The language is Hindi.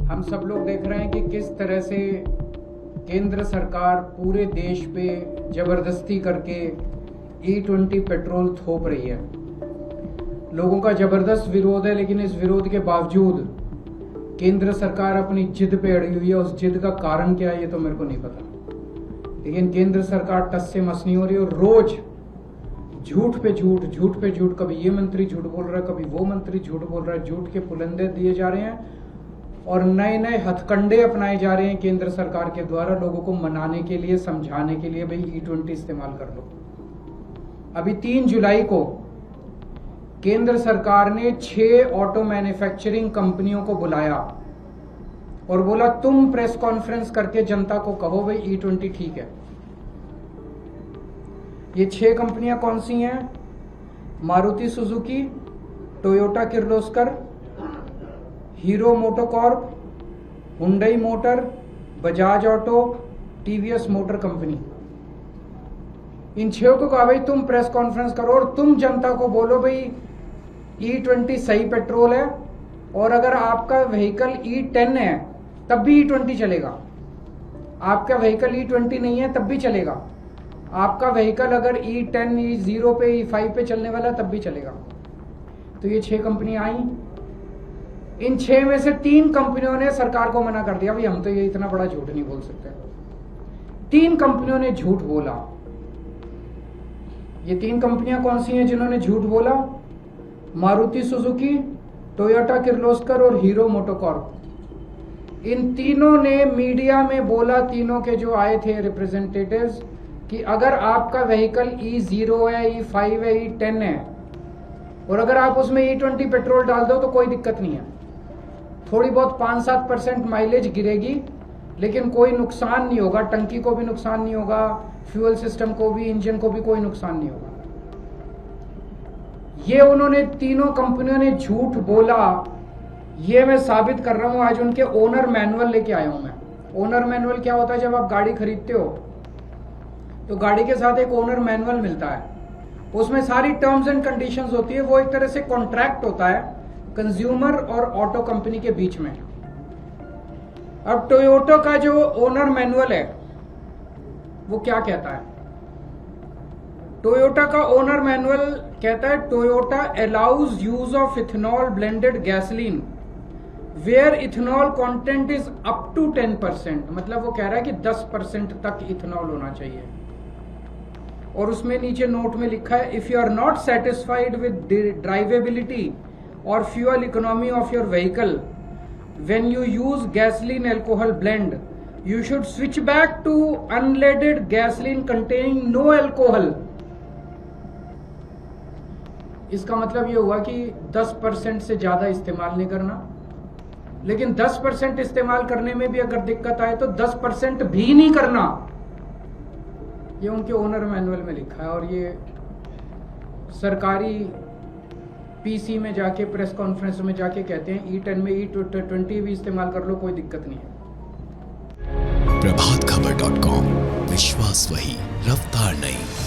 हम सब लोग देख रहे हैं कि किस तरह से केंद्र सरकार पूरे देश पे जबरदस्ती करके E20 पेट्रोल थोप रही है। लोगों का जबरदस्त विरोध है, लेकिन इस विरोध के बावजूद केंद्र सरकार अपनी जिद पे अड़ी हुई है। उस जिद का कारण क्या है ये तो मेरे को नहीं पता, लेकिन केंद्र सरकार टस से मस नहीं हो रही और रोज झूठ पे झूठ, कभी ये मंत्री झूठ बोल रहा है, कभी वो मंत्री झूठ बोल रहा है। झूठ के पुलंदे दिए जा रहे हैं और नए नए हथकंडे अपनाए जा रहे हैं केंद्र सरकार के द्वारा लोगों को मनाने के लिए, समझाने के लिए, भाई E20 इस्तेमाल कर लो। अभी 3 जुलाई को केंद्र सरकार ने 6 ऑटो मैन्युफैक्चरिंग कंपनियों को बुलाया और बोला तुम प्रेस कॉन्फ्रेंस करके जनता को कहो भाई E20 ठीक है। ये 6 कंपनियां कौन सी हैं? Maruti Suzuki, Toyota Kirloskar, Hero MotoCorp, Hyundai motor, Bajaj auto, TVS motor company. इन 6 को कहा भाई तुम प्रेस कॉन्फ्रेंस करो और तुम जनता को बोलो भाई E20 सही पेट्रोल है और अगर आपका व्हीकल E10 है तब भी E20 चलेगा। आपका व्हीकल E20 नहीं है तब भी चलेगा। आपका व्हीकल अगर E10, E0 पे, E5 पे चलने वाला तब भी चलेगा। तो ये 6 कंपनियां आई। इन 6 में से 3 कंपनियों ने सरकार को मना कर दिया, भाई हम तो ये इतना बड़ा झूठ नहीं बोल सकते। 3 कंपनियों ने झूठ बोला। ये 3 कंपनियां कौन सी हैं जिन्होंने झूठ बोला? मारुति सुजुकी, टोयोटा किर्लोस्कर और हीरो मोटोकॉर्प। इन तीनों ने मीडिया में बोला, तीनों के जो आए थे रिप्रेजेंटेटिव्स, कि अगर आपका व्हीकल E0 है, E5 है, E10 है और अगर आप उसमें E20 पेट्रोल डाल दो तो कोई दिक्कत नहीं है। थोड़ी बहुत 5-7% माइलेज गिरेगी लेकिन कोई नुकसान नहीं होगा। टंकी को भी नुकसान नहीं होगा, फ्यूल सिस्टम को भी, इंजन को भी कोई नुकसान नहीं होगा। ये उन्होंने तीनों कंपनियों ने झूठ बोला। ये मैं साबित कर रहा हूं, आज उनके ओनर मैनुअल लेके आया हूं मैं। ओनर मैनुअल क्या होता है? जब आप गाड़ी खरीदते हो तो गाड़ी के साथ एक ओनर मैनुअल मिलता है, उसमें सारी टर्म्स एंड कंडीशंस होती है। वो एक तरह से कॉन्ट्रैक्ट होता है कंज्यूमर और ऑटो कंपनी के बीच में। अब टोयोटा का जो ओनर मैनुअल है वो क्या कहता है? टोयोटा का ओनर मैनुअल कहता है Toyota allows use of ethanol blended gasoline where ethanol content is up to 10%। मतलब वो कह रहा है कि 10% तक इथेनॉल होना चाहिए। और उसमें नीचे नोट में लिखा है if you are not satisfied with drivability और fuel economy of your vehicle when you use gasoline alcohol blend you should switch back to unleaded gasoline containing no alcohol. इसका मतलब ये हुआ कि 10% से ज्यादा इस्तेमाल नहीं करना, लेकिन 10% इस्तेमाल करने में भी अगर दिक्कत आए तो 10% भी नहीं करना। ये उनके ओनर मैनुअल में लिखा है और ये सरकारी पीसी में जाके, प्रेस कॉन्फ्रेंस में जाके कहते हैं E10 में E20 भी इस्तेमाल कर लो, कोई दिक्कत नहीं है। प्रभातखबर.com, विश्वास वही, रफ्तार नहीं।